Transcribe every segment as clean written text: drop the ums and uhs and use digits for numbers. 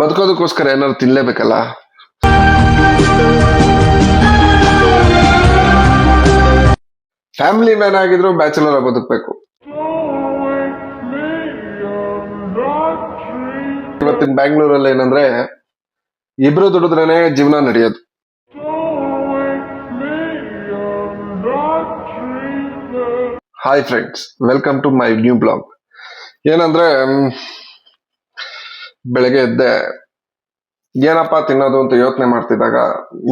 ಬದುಕೋದಕ್ಕೋಸ್ಕರ ಏನಾದ್ರು ತಿನ್ಲೇಬೇಕಲ್ಲ. Family man ಆಗಿದ್ರು ಬ್ಯಾಚುಲರ್ ಆಗಿ ಬದುಕಬೇಕು. ಇವತ್ತಿನ ಬ್ಯಾಂಗ್ಳೂರಲ್ಲಿ ಏನಂದ್ರೆ ಇಬ್ರು ದುಡಿದ್ರೇನೆ ಜೀವನ ನಡೆಯೋದು. Hi friends, welcome to my new blog. ಏನಂದ್ರೆ ಬೆಳಗ್ಗೆ ಎದ್ದೆ ಏನಪ್ಪಾ ತಿನ್ನೋದು ಅಂತ ಯೋಚನೆ ಮಾಡ್ತಿದ್ದಾಗ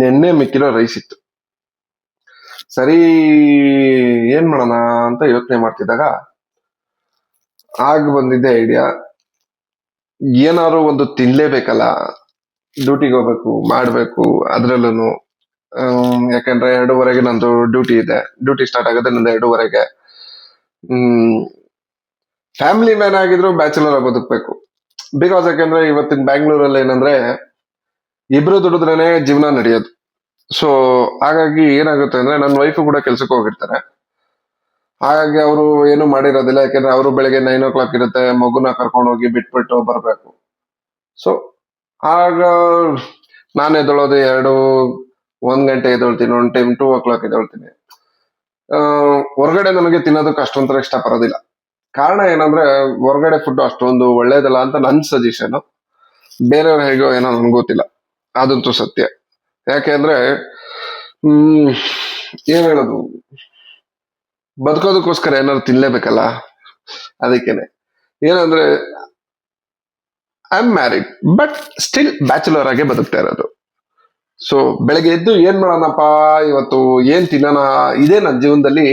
ನೆನ್ನೆ ಮಿಕ್ಕಿರೋ ರೈಸ್ ಇತ್ತು. ಸರಿ ಏನ್ ಮಾಡೋಣ ಅಂತ ಯೋಚನೆ ಮಾಡ್ತಿದ್ದಾಗ ಆಗ ಬಂದಿದ್ದೆ ಐಡಿಯಾ, ಏನಾದ್ರು ಒಂದು ತಿನ್ಲೇಬೇಕಲ್ಲ, ಡ್ಯೂಟಿಗೆ ಹೋಗ್ಬೇಕು ಮಾಡ್ಬೇಕು. ಅದ್ರಲ್ಲೂ ಯಾಕಂದ್ರೆ 2:30 ನಂದು ಡ್ಯೂಟಿ ಇದೆ. ಡ್ಯೂಟಿ ಸ್ಟಾರ್ಟ್ ಆಗುತ್ತೆ ನಂದು 2:30. ಫ್ಯಾಮಿಲಿ ಮ್ಯಾನ್ ಆಗಿದ್ರು ಬ್ಯಾಚುಲರ್ ಆಗಿ ಬದುಕಬೇಕು. ಬಿಕಾಸ್ ಯಾಕಂದ್ರೆ ಇವತ್ತಿನ ಬ್ಯಾಂಗ್ಳೂರಲ್ಲಿ ಏನಂದ್ರೆ ಇಬ್ರು ದುಡಿದ್ರೇನೆ ಜೀವನ ನಡೆಯೋದು. ಸೊ ಹಾಗಾಗಿ ಏನಾಗುತ್ತೆ ಅಂದ್ರೆ ನನ್ನ ವೈಫ್ ಕೂಡ ಕೆಲ್ಸಕ್ಕೆ ಹೋಗಿರ್ತಾರೆ. ಹಾಗಾಗಿ ಅವರು ಏನು ಮಾಡಿರೋದಿಲ್ಲ, ಯಾಕಂದ್ರೆ ಅವರು ಬೆಳಗ್ಗೆ 9 o'clock ಇರುತ್ತೆ, ಮಗುನ ಕರ್ಕೊಂಡು ಹೋಗಿ ಬಿಟ್ಬಿಟ್ಟು ಬರ್ಬೇಕು. ಸೊ ಆಗ ನಾನು ಎದ್ದೊಳೋದು 1 ಗಂಟೆ ಎದ್ದೊಳ್ತೀನಿ, ಒಂದು ಟೈಮ್ 2 o'clock ಎದ್ದೊಳ್ತೀನಿ. ಹೊರಗಡೆ ನನಗೆ ತಿನ್ನೋದಕ್ಕೆ ಅಷ್ಟೊಂಥರ ಇಷ್ಟ ಪಡೋದಿಲ್ಲ. ಕಾರಣ ಏನಂದ್ರೆ ಹೊರಗಡೆ ಫುಡ್ ಅಷ್ಟೊಂದು ಒಳ್ಳೇದಲ್ಲ ಅಂತ ನನ್ನ ಸಜೆಷನ್. ಬೇರೆಯವ್ರು ಹೇಗೋ ಏನೋ ನನ್ಗೆ ಗೊತ್ತಿಲ್ಲ, ಅದಂತೂ ಸತ್ಯ. ಯಾಕೆಂದ್ರೆ ಏನ್ ಹೇಳೋದು, ಬದುಕೋದಕ್ಕೋಸ್ಕರ ಏನಾದ್ರು ತಿನ್ಲೇಬೇಕಲ್ಲ. ಅದಕ್ಕೇನೆ ಏನಂದ್ರೆ I am married but still bachelor ಆಗಿ ಬದುಕ್ತಾ ಇರೋದು. ಸೊ ಬೆಳಗ್ಗೆ ಎದ್ದು ಏನ್ ಮಾಡೋಣಪ್ಪ ಇವತ್ತು, ಏನ್ ತಿನ್ನೋಣ, ಇದೇ ನನ್ನ ಜೀವನದಲ್ಲಿ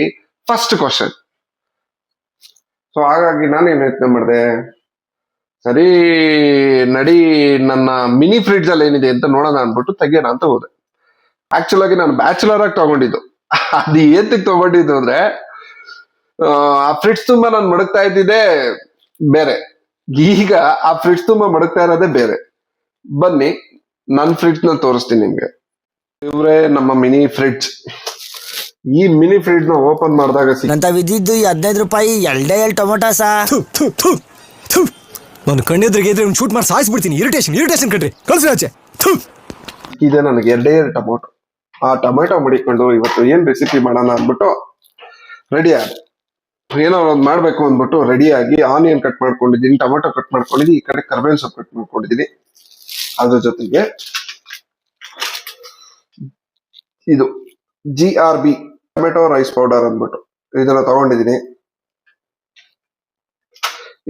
ಫಸ್ಟ್ ಕ್ವಶನ್. ಸೊ ಹಾಗಾಗಿ ನಾನೇನ್ ಯೋಚನೆ ಮಾಡಿದೆ, ಸರಿ ನಡಿ ನನ್ನ ಮಿನಿ ಫ್ರಿಡ್ಜ್ ಅಲ್ಲಿ ಏನಿದೆ ಅಂತ ನೋಡೋಣ ಅನ್ಬಿಟ್ಟು ತೆಗಿಯೋಣ ಅಂತ ಹೋದೆ. ಆಕ್ಚುಲ್ ಆಗಿ ನಾನು ಬ್ಯಾಚುಲರ್ ಆಗಿ ತಗೊಂಡಿದ್ದು. ಅದು ಏಂತಕ್ ತಗೊಂಡಿದ್ದು ಅಂದ್ರೆ ಆ ಫ್ರಿಡ್ಜ್ ತುಂಬಾ ನಾನು ಮಡಗ್ತಾ ಇದ್ದಿದ್ದೆ ಬೇರೆ, ಈಗ ಆ ಫ್ರಿಡ್ಜ್ ತುಂಬಾ ಮಡಗ್ತಾ ಇರೋದೇ ಬೇರೆ. ಬನ್ನಿ ನನ್ನ ಫ್ರಿಡ್ಜ್ ನ ತೋರಿಸ್ತೀನಿ ನಿಮ್ಗೆ. ಇವ್ರೆ ನಮ್ಮ ಮಿನಿ ಫ್ರಿಡ್ಜ್. ಈ ಮಿನಿ ಫ್ರಿಡ್ಜ್ ನ ಓಪನ್ ಮಾಡಿದಾಗ ವಿದ್ದಿದ್ದು 15 ರೂಪಾಯಿ 2 ಟೊಮೊಟೊ ಸಾ. ನಾನು ಕಣ್ಣೆದ್ರಿಗೆ ಇದ್ರೆ ಶೂಟ್ ಮಾಡಿ ಸಾಯಿಸ್ಬಿಡ್ತೀನಿ. ಇರಿಟೇಷನ್ ಕಣ್ರಿ, ಕಳ್ಸಿ ಆಚೆ. ಇದೆ ನನಗೆ 2 ಟೊಮೊಟೊ. ಆ ಟೊಮೆಟೊ ಮಡಿಕೊಂಡು ಇವತ್ತು ಏನ್ ರೆಸಿಪಿ ಮಾಡೋಣ ಅಂದ್ಬಿಟ್ಟು ರೆಡಿ ಆಗಿ, ಏನೋ ಒಂದು ಮಾಡ್ಬೇಕು ಅಂದ್ಬಿಟ್ಟು ರೆಡಿಯಾಗಿ ಆನಿಯನ್ ಕಟ್ ಮಾಡ್ಕೊಂಡಿದ್ದೀನಿ, ಟೊಮೆಟೊ ಕಟ್ ಮಾಡ್ಕೊಂಡಿದ್ದೀನಿ, ಈ ಕಡೆ ಕರ್ಬೇವಿನ ಸೊಪ್ಪು ಕಟ್ ಮಾಡ್ಕೊಂಡಿದ್ದೀನಿ. ಅದ್ರ ಜೊತೆಗೆ ಇದು GRB ಟೊಮೆಟೊ ರೈಸ್ ಪೌಡರ್ ಅಂದ್ಬಿಟ್ಟು ಇದನ್ನ ತಗೊಂಡಿದ್ದೀನಿ.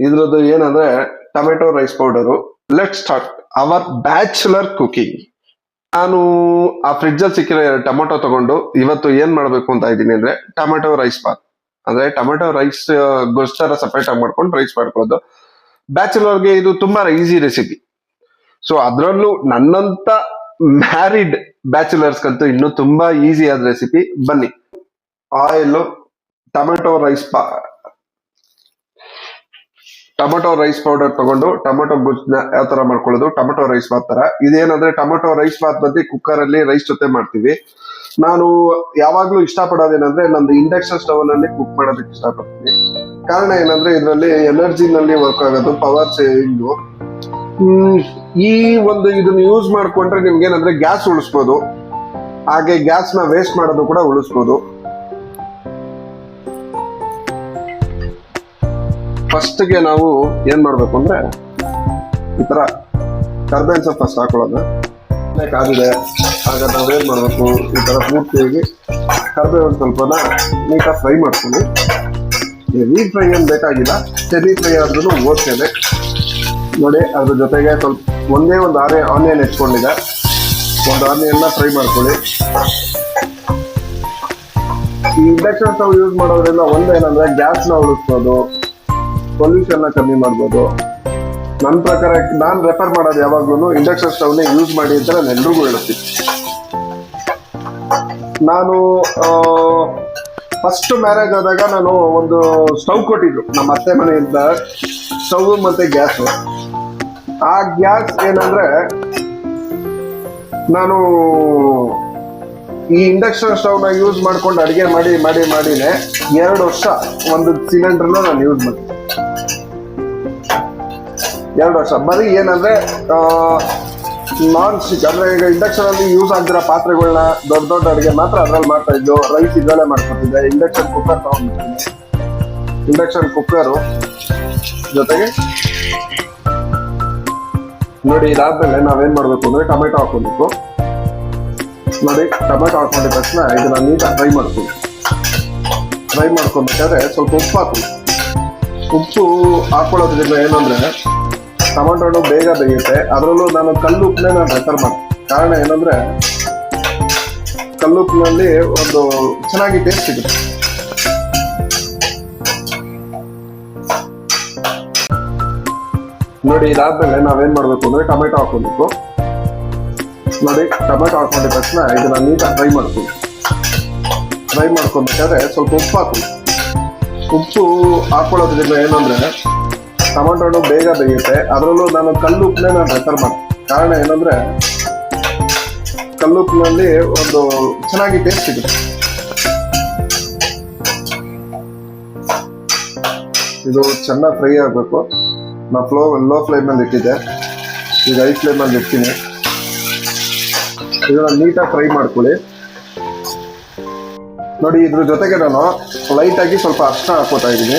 ಇದ್ರದ್ದು ಏನಂದ್ರೆ tomato rice powder. Let start our bachelor cooking. ನಾನು ಆ ಫ್ರಿಡ್ಜ್ ಅಲ್ಲಿ ಸಿಕ್ಕಿರೋ 2 ಟೊಮೆಟೊ ತಗೊಂಡು ಇವತ್ತು ಏನ್ ಮಾಡ್ಬೇಕು ಅಂತ ಇದ್ದೀನಿ ಅಂದ್ರೆ ಟೊಮೆಟೊ ರೈಸ್ ಬಾತ್. ಅಂದ್ರೆ ಟೊಮೆಟೊ ರೈಸ್ ಗೋಸ್ಕರ ಸಪರೇಟ್ ಆಗಿ ಮಾಡ್ಕೊಂಡು ರೈಸ್ ಮಾಡ್ಕೊಳ್ಳೋದು. ಬ್ಯಾಚುಲರ್ಗೆ ಇದು ತುಂಬಾ ಈಸಿ ರೆಸಿಪಿ. ಸೊ ಅದ್ರಲ್ಲೂ ನನ್ನಂತ ಮ್ಯಾರಿಡ್ ಬ್ಯಾಚುಲರ್ಸ್ಗಂತೂ ಇನ್ನೂ ತುಂಬಾ ಈಸಿ ಆದ ರೆಸಿಪಿ. ಬನ್ನಿ, ಆಯಿಲ್, ಟೊಮೆಟೊ ರೈಸ್ ಪೌಡರ್ ತಗೊಂಡು ಟೊಮೆಟೊ ಗುಜ್ಜನ್ನ ಯಾವ ತರ ಮಾಡ್ಕೊಳ್ಳೋದು, ಟೊಮೆಟೊ ರೈಸ್ ಬಾತ್ ತರ. ಇದೇನಂದ್ರೆ ಟೊಮೆಟೊ ರೈಸ್ ಬಾತ್ ಬಂದು ಕುಕ್ಕರ್ ಅಲ್ಲಿ ರೈಸ್ ಜೊತೆ ಮಾಡ್ತೀವಿ. ನಾನು ಯಾವಾಗ್ಲೂ ಇಷ್ಟಪಡೋದೇನಂದ್ರೆ ನಂದು ಇಂಡಕ್ಷನ್ ಸ್ಟವ್ ನಲ್ಲಿ ಕುಕ್ ಮಾಡೋದಕ್ಕೆ ಇಷ್ಟಪಡ್ತೀನಿ. ಕಾರಣ ಏನಂದ್ರೆ ಇದರಲ್ಲಿ ಎನರ್ಜಿ ನಲ್ಲಿ ವರ್ಕ್ ಆಗೋದು, ಪವರ್ ಸೇವಿಂಗ್. ಈ ಒಂದು ಇದನ್ನ ಯೂಸ್ ಮಾಡ್ಕೊಂಡ್ರೆ ನಿಮ್ಗೆ ಏನಂದ್ರೆ ಗ್ಯಾಸ್ ಉಳಿಸ್ಬೋದು, ಹಾಗೆ ಗ್ಯಾಸ್ ನ ವೇಸ್ಟ್ ಮಾಡೋದು ಕೂಡ ಉಳಿಸ್ಬೋದು. ಫಸ್ಟ್ ಗೆ ನಾವು ಏನ್ ಮಾಡ್ಬೇಕು ಅಂದ್ರೆ ಈ ತರ ಕರ್ಬೇವಿನ ಸೊಪ್ಪು ಫಸ್ಟ್ ಹಾಕೊಳ್ಳೋದು. ಕಾದಿದೆ, ಆಗ ನಾವೇನ್ ಮಾಡ್ಬೇಕು, ಈ ತರ ಪೂರ್ತಿಯಾಗಿ ಕರ್ಬೇವಿನ ಸ್ವಲ್ಪನ ನೀಟಾಗಿ ಫ್ರೈ ಮಾಡ್ಕೊಂಡು, ಹೆವಿ ಫ್ರೈ ಏನ್ ಬೇಕಾಗಿಲ್ಲ, ಸೆಮಿ ಫ್ರೈ ಆದ್ರೂ ಓದ್ತೇನೆ ನೋಡಿ. ಅದ್ರ ಜೊತೆಗೆ ಸ್ವಲ್ಪ ಒಂದೇ ಒಂದು ಆನಿಯನ್ ಹೆಚ್ಕೊಂಡಿದೆ, ಒಂದು ಆನಿಯನ್ನ ಫ್ರೈ ಮಾಡ್ಕೊಳ್ಳಿ. ಈ ಇಂಡಕ್ಷನ್ ಸ್ಟವ್ ಯೂಸ್ ಮಾಡೋದ್ರಿಂದ ಒಂದೇನಂದ್ರೆ ಗ್ಯಾಸ್ ನ ಉಳಿಸ್ಬೋದು, ಪೊಲ್ಯೂಷನ್ ನ ಕಮ್ಮಿ ಮಾಡ್ಬೋದು. ನನ್ನ ಪ್ರಕಾರ ನಾನು ರೆಫರ್ ಮಾಡೋದು ಯಾವಾಗ್ಲೂ ಇಂಡಕ್ಷನ್ ಸ್ಟವ್ ನೇ ಯೂಸ್ ಮಾಡಿ ಅಂತ ನಾನು ಎಲ್ರಿಗೂ ಹೇಳ್ತೀನಿ. ನಾನು ಫಸ್ಟ್ ಮ್ಯಾರೇಜ್ ಆದಾಗ ನಾನು ಒಂದು ಸ್ಟವ್ ಕೊಟ್ಟಿದ್ರು ನಮ್ಮ ಅತ್ತೆ ಮನೆಯಿಂದ, ಸ್ಟವ್ ಮತ್ತೆ ಗ್ಯಾಸ್. ಆ ಗ್ಯಾಸ್ ಏನಂದ್ರೆ ನಾನು ಈ ಇಂಡಕ್ಷನ್ ಸ್ಟವ್ ನ ಯೂಸ್ ಮಾಡ್ಕೊಂಡು ಅಡಿಗೆ ಮಾಡಿನೇ 2 ವರ್ಷ ಒಂದು ಸಿಲಿಂಡರ್ನ ನಾನು ಯೂಸ್ ಮಾಡಿದ್ದೆ. 2 ವರ್ಷ. ಬರೀ ಏನಂದ್ರೆ ನಾನ್ ಸ್ಟಿಕ್ ಅಂದ್ರೆ ಈಗ ಇಂಡಕ್ಷನ್ ಅಲ್ಲಿ ಯೂಸ್ ಆಗಿರೋ ಪಾತ್ರೆಗಳನ್ನ ದೊಡ್ಡ ದೊಡ್ಡ ಅಡುಗೆ ಮಾತ್ರ ಅದ್ರಲ್ಲಿ ಮಾಡ್ತಾ ಇದ್ದು, ರೈಸ್ ಇದ್ರಲ್ಲೇ ಮಾಡ್ಕೊತಿದ್ದೆ. ಇಂಡಕ್ಷನ್ ಕುಕ್ಕರ್ ತಗೊಂಡ್ಬಿಡ್ತೀನಿ. ಇಂಡಕ್ಷನ್ ಕುಕ್ಕರು ಜೊತೆಗೆ ನೋಡಿ, ಇದಾದ್ಮೇಲೆ ನಾವೇನ್ ಮಾಡ್ಬೇಕು ಅಂದ್ರೆ ಟೊಮೆಟೊ ಹಾಕೊಬೇಕು. ನೋಡಿ, ಟೊಮೆಟೊ ಹಾಕೊಂಡಿದ ತಕ್ಷಣ ಇದನ್ನ ನೀಟಾಗಿ ಫ್ರೈ ಮಾಡ್ತೀವಿ. ಫ್ರೈ ಮಾಡ್ಕೊಬೇಕಾದ್ರೆ ಸ್ವಲ್ಪ ಉಪ್ಪು ಹಾಕಿ. ಉಪ್ಪು ಹಾಕೊಳ್ಳೋದ್ರಿಂದ ಏನಂದ್ರೆ ಟೊಮೆಟೊ ಹಣ್ಣು ಬೇಗ ಬೇಯುತ್ತೆ. ಅದರಲ್ಲೂ ನಾನು ಕಲ್ಲು ಉಪ್ಪನ್ನೇ ನಾನು ರೆಫರ್ ಮಾಡ್ತೀನಿ. ಕಾರಣ ಏನಂದ್ರೆ ಕಲ್ಲು ಉಪ್ಪಿನಲ್ಲಿ ಒಂದು ಚೆನ್ನಾಗಿ ಟೇಸ್ಟ್ ಸಿಗುತ್ತೆ. ನೋಡಿ, ಇದಾದ್ಮೇಲೆ ನಾವೇನ್ ಮಾಡ್ಬೇಕು ಅಂದ್ರೆ ಟೊಮೆಟೊ ಹಾಕೊಬೇಕು. ನೋಡಿ, ಟೊಮೆಟೊ ಹಾಕೊಂಡಿದ ತಕ್ಷಣ ಇದನ್ನ ನೀಟಾಗಿ ಫ್ರೈ ಮಾಡ್ತೀವಿ. ಫ್ರೈ ಮಾಡ್ಕೊಬೇಕಾದ್ರೆ ಸ್ವಲ್ಪ ಉಪ್ಪು ಹಾಕಿ. ಉಪ್ಪು ಹಾಕೊಳ್ಳೋದ್ರಿಂದ ಏನಂದ್ರೆ ಟೊಮೆಟೊ ಹಣ್ಣು ಬೇಗ ಬೇಯುತ್ತೆ. ಅದರಲ್ಲೂ ನಾನು ಕಲ್ಲು ಉಪ್ಪನ್ನೇ ನಾನು ರೆಫರ್ ಮಾಡ್ತೀನಿ. ಕಾರಣ ಏನಂದ್ರೆ ಕಲ್ಲು ಉಪ್ಪಿನಲ್ಲಿ ಒಂದು ಚೆನ್ನಾಗಿ ಟೇಸ್ಟ್ ಸಿಗುತ್ತೆ. ಇದು ಚೆನ್ನಾಗಿ ಫ್ರೈ ಆಗಬೇಕು. ನಾ ಲೋ ಫ್ಲೇಮಲ್ಲಿ ಇಟ್ಟಿದ್ದೆ, ಈಗ ಹೈ ಫ್ಲೇಮಲ್ಲಿ ಇಡ್ತೀನಿ. ಇದನ್ನ ನೀಟಾಗಿ ಫ್ರೈ ಮಾಡ್ಕೊಳ್ಳಿ. ನೋಡಿ, ಇದ್ರ ಜೊತೆಗೆ ನಾನು ಲೈಟಾಗಿ ಸ್ವಲ್ಪ ಅರಿಶಿನ ಹಾಕೋತಾ ಇದ್ದೀನಿ.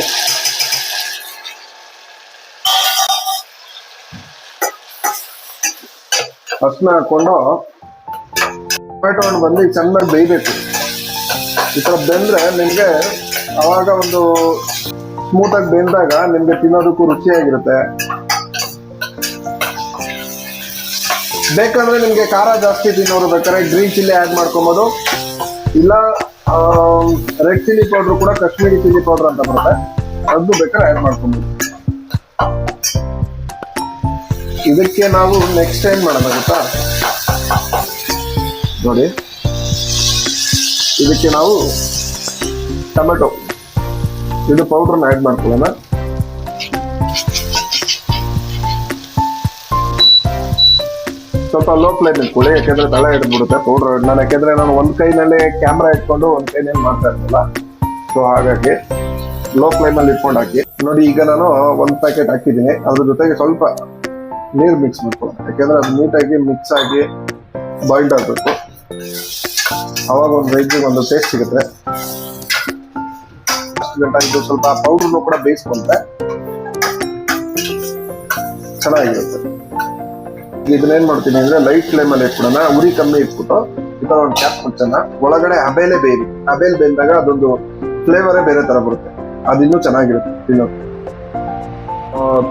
ಅರಿಶಿನ ಹಾಕೊಂಡು ಟೊಮೆಟೊ ಹಣ್ಣು ಬಂದು ಚೆನ್ನಾಗಿ ಬೇಯಬೇಕು. ಈ ಥರ ಬೆಂದ್ರೆ ನಿಮಗೆ ಅವಾಗ ಒಂದು ಸ್ಮೂತಾಗಿ ಬೆಂದಾಗ ನಿಮ್ಗೆ ತಿನ್ನೋದಕ್ಕೂ ರುಚಿಯಾಗಿರುತ್ತೆ. ಬೇಕಂದ್ರೆ ನಿಮ್ಗೆ ಖಾರ ಜಾಸ್ತಿ ತಿನ್ನೋರು ಬೇಕಾದ್ರೆ ಗ್ರೀನ್ ಚಿಲ್ಲಿ ಆ್ಯಡ್ ಮಾಡ್ಕೊಬೋದು. ಇಲ್ಲ ರೆಡ್ ಚಿಲ್ಲಿ ಪೌಡ್ರು ಕೂಡ ಕಾಶ್ಮೀರಿ ಚಿಲ್ಲಿ ಪೌಡರ್ ಅಂತ ಬರುತ್ತೆ, ಅದು ಬೇಕಾದ್ರೆ ಆ್ಯಡ್ ಮಾಡ್ಕೊಬೋದು. ಇದಕ್ಕೆ ನಾವು ನೆಕ್ಸ್ಟ್ ಏನ್ ಮಾಡೋಣ ಗೊತ್ತಾ? ನೋಡಿ, ಇದಕ್ಕೆ ನಾವು ಟೊಮೆಟೊ ಇದು ಪೌಡ್ರನ್ನ ಆ್ಯಡ್ ಮಾಡ್ಕೊಳ್ಳೋಣ. ಸ್ವಲ್ಪ ಲೋ ಫ್ಲೇಮ್ ಇಟ್ಕೊಳ್ಳಿ, ಯಾಕೆಂದ್ರೆ ತಲೆ ಹಿಡಿದ್ಬಿಡುತ್ತೆ ಪೌಡ್ರ್. ಯಾಕೆಂದ್ರೆ ನಾನು ಒಂದ್ ಕೈನಲ್ಲಿ ಕ್ಯಾಮ್ರಾ ಇಟ್ಕೊಂಡು ಒಂದ್ ಕೈನಲ್ಲಿ ಮಾಡ್ತಾ ಇರ್ಲಿಲ್ಲ, ಸೊ ಹಾಗಾಗಿ ಲೋ ಫ್ಲೇಮಲ್ಲಿ ಇಟ್ಕೊಂಡು ಹಾಕಿ. ನೋಡಿ, ಈಗ ನಾನು ಒಂದು ಪ್ಯಾಕೆಟ್ ಹಾಕಿದ್ದೀನಿ. ಅದ್ರ ಜೊತೆಗೆ ಸ್ವಲ್ಪ ನೀರು ಮಿಕ್ಸ್ ಮಾಡ್ಕೊಳ್ಳೋಣ, ಯಾಕೆಂದ್ರೆ ಅದು ನೀಟಾಗಿ ಮಿಕ್ಸ್ ಆಗಿ ಬಾಯ್ಲ್ಡ್ ಆಗಬೇಕು. ಅವಾಗ ಒಂದು ವೆಜ್ಜಿಗೆ ಒಂದು ಟೇಸ್ಟ್ ಸಿಗುತ್ತೆ. ಇದು ಸ್ವಲ್ಪ ಪೌಡ್ರನ್ನು ಕೂಡ ಬೇಯಿಸ್ಕೊಂಡ್ರೆ ಚೆನ್ನಾಗಿರುತ್ತೆ. ಇದನ್ನೇನ್ ಮಾಡ್ತೀನಿ ಅಂದ್ರೆ ಲೈಟ್ ಫ್ಲೇಮಲ್ಲಿ ಇಟ್ಬಿಡೋಣ, ಉರಿ ಕಮ್ಮಿ ಇಟ್ಬಿಟ್ಟು ಈ ತರ ಒಂದು ಕ್ಯಾಪ್ ಮುಚ್ಚೋಣ. ಒಳಗಡೆ ಹಬೇಲೆ ಬೇಯ್ದು, ಹಬೇಲ್ ಬೇಯ್ದಾಗ ಅದೊಂದು ಫ್ಲೇವರೇ ಬೇರೆ ತರ ಬರುತ್ತೆ, ಅದಿನ್ನೂ ಚೆನ್ನಾಗಿರುತ್ತೆ ತಿನ್ನೋದು.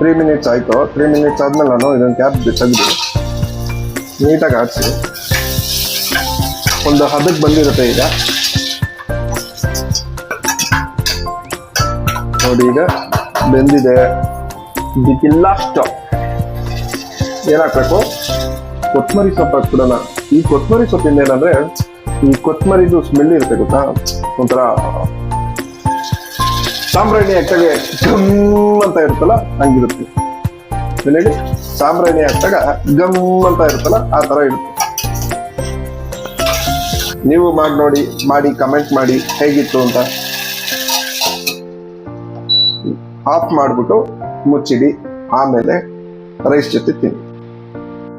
3 ಮಿನಿಟ್ಸ್ ಆಯ್ತು. 3 ಮಿನಿಟ್ಸ್ ಆದ್ಮೇಲೆ ನಾನು ಇದನ್ನ ಕ್ಯಾಪ್ ತೆಗೆದು ನೀಟಾಗಿ ಆಡಿಸಿ ಒಂದು ಹದಕ್ಕೆ ಬಂದಿರುತ್ತೆ. ಈಗ ನೋಡಿ, ಈಗ ಬೆಂದಿದೆ. ಇದಕ್ಕೆಲ್ಲ ಸ್ಟಾಪ್ ಏನಾಗಬೇಕು, ಕೊತ್ತಂಬರಿ ಸೊಪ್ಪು ಹಾಕ್ಬಿಡೋಣ. ಈ ಕೊತ್ತಂಬರಿ ಸೊಪ್ಪಿಂದ ಏನಂದ್ರೆ ಈ ಕೊತ್ತಂಬರಿದು ಸ್ಮೆಲ್ ಇರುತ್ತೆ ಗೊತ್ತಾ, ಒಂಥರ ಸಾಂಬ್ರಾಣಿ ಹಾಕ್ತಾಗ ಗಮ್ ಅಂತ ಇರುತ್ತಲ್ಲ ಹಂಗಿರುತ್ತೆ. ಹೇಳಿ, ಸಾಂಬ್ರಾಣಿ ಹಾಕ್ತಾಗ ಗಮ್ ಅಂತ ಇರುತ್ತಲ್ಲ ಆ ತರ ಇರುತ್ತೆ. ನೀವು ಮಾಡಿ ನೋಡಿ, ಮಾಡಿ ಕಮೆಂಟ್ ಮಾಡಿ ಹೇಗಿತ್ತು ಅಂತ. ಆಫ್ ಮಾಡ್ಬಿಟ್ಟು ಮುಚ್ಚಿಡಿ, ಆಮೇಲೆ ರೈಸ್ ಜೊತೆ ತಿನ್ನಿ.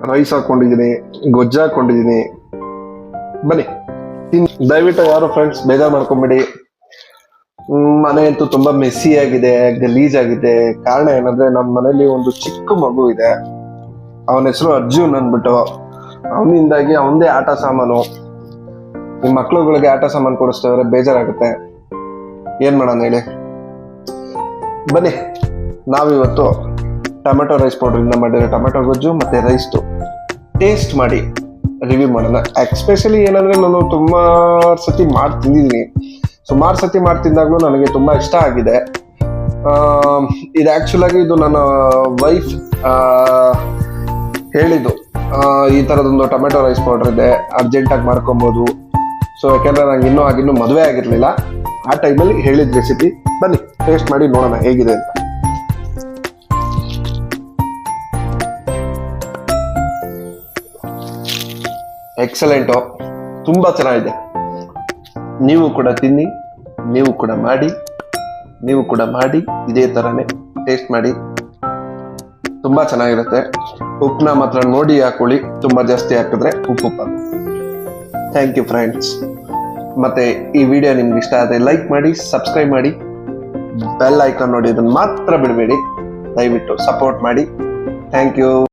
ರೈಸ್ ಹಾಕೊಂಡಿದ್ದೀನಿ, ಗೊಜ್ಜು ಹಾಕೊಂಡಿದ್ದೀನಿ, ಬನ್ನಿ ತಿನ್ನಿ. ದಯವಿಟ್ಟು ಯಾರು ಫ್ರೆಂಡ್ಸ್ ಬೇಜಾರು ಮಾಡ್ಕೊಂಬಿಡಿ. ಮನೆ ಅಂತೂ ತುಂಬಾ ಮೆಸ್ಸಿ ಆಗಿದೆ, ಗಲೀಜ್ ಆಗಿದೆ. ಕಾರಣ ಏನಂದ್ರೆ ನಮ್ಮ ಮನೇಲಿ ಒಂದು ಚಿಕ್ಕ ಮಗು ಇದೆ, ಅವನ ಹೆಸರು ಅರ್ಜುನ್ ಅಂದ್ಬಿಟ್ಟು. ಅವನಿಂದಾಗಿ ಅವನದೇ ಆಟ ಸಾಮಾನು, ನಿಮ್ಮ ಮಕ್ಳುಗಳಿಗೆ ಆಟ ಸಾಮಾನು ಕೊಡಿಸ್ತಿದ್ರೆ ಬೇಜಾರಾಗುತ್ತೆ. ಏನ್ ಮಾಡೋಣ ಹೇಳಿ. ಬನ್ನಿ, ನಾವಿವತ್ತು ಟೊಮೆಟೊ ರೈಸ್ ಪೌಡ್ರಿಂದ ಮಾಡಿರೋ ಟೊಮೆಟೊ ಗೊಜ್ಜು ಮತ್ತೆ ರೈಸ್ದು ಟೇಸ್ಟ್ ಮಾಡಿ ರಿವ್ಯೂ ಮಾಡೋಣ. ಎಕ್ಸ್ಪೆಷಲಿ ಏನಂದ್ರೆ ನಾನು ತುಂಬಾ ಸತಿ ಮಾಡಿ ತಿಂದಿದ್ದೀನಿ. ಸುಮಾರು ಸತಿ ಮಾಡ್ತಿದ್ದಾಗಲೂ ನನಗೆ ತುಂಬಾ ಇಷ್ಟ ಆಗಿದೆ. ಇದು ಆಕ್ಚುಲ್ ಆಗಿ ಇದು ನನ್ನ ವೈಫ್ ಹೇಳಿದ್ದು, ಈ ಥರದೊಂದು ಟೊಮೆಟೊ ರೈಸ್ ಪೌಡರ್ ಇದೆ, ಅರ್ಜೆಂಟಾಗಿ ಮಾಡ್ಕೊಬೋದು. ಸೊ ಯಾಕೆಂದ್ರೆ ನಂಗೆ ಆಗಿನ್ನೂ ಮದುವೆ ಆಗಿರಲಿಲ್ಲ, ಆ ಟೈಮಲ್ಲಿ ಹೇಳಿದ ರೆಸಿಪಿ. ಬನ್ನಿ ಟೇಸ್ಟ್ ಮಾಡಿ ನೋಡೋಣ ಹೇಗಿದೆ ಅಂತ. ಎಕ್ಸಲೆಂಟು, ತುಂಬ ಚೆನ್ನಾಗಿದೆ. ನೀವು ಕೂಡ ತಿನ್ನಿ, ನೀವು ಕೂಡ ಮಾಡಿ ಇದೇ ಥರನೇ ಟೇಸ್ಟ್ ಮಾಡಿ. ತುಂಬಾ ಚೆನ್ನಾಗಿರುತ್ತೆ. ಉಪ್ಪನ್ನ ಮಾತ್ರ ನೋಡಿ ಹಾಕೊಳ್ಳಿ, ತುಂಬಾ ಜಾಸ್ತಿ ಹಾಕಿದ್ರೆ ಉಪ್ಪು ಥ್ಯಾಂಕ್ ಯು ಫ್ರೆಂಡ್ಸ್. ಮತ್ತೆ ಈ ವಿಡಿಯೋ ನಿಮ್ಗೆ ಇಷ್ಟ ಆದರೆ ಲೈಕ್ ಮಾಡಿ, ಸಬ್ಸ್ಕ್ರೈಬ್ ಮಾಡಿ, ಬೆಲ್ ಐಕಾನ್ ನೋಡಿ ಅದನ್ನ ಮಾತ್ರ ಬಿಡಬೇಡಿ. ದಯವಿಟ್ಟು ಸಪೋರ್ಟ್ ಮಾಡಿ. Thank you.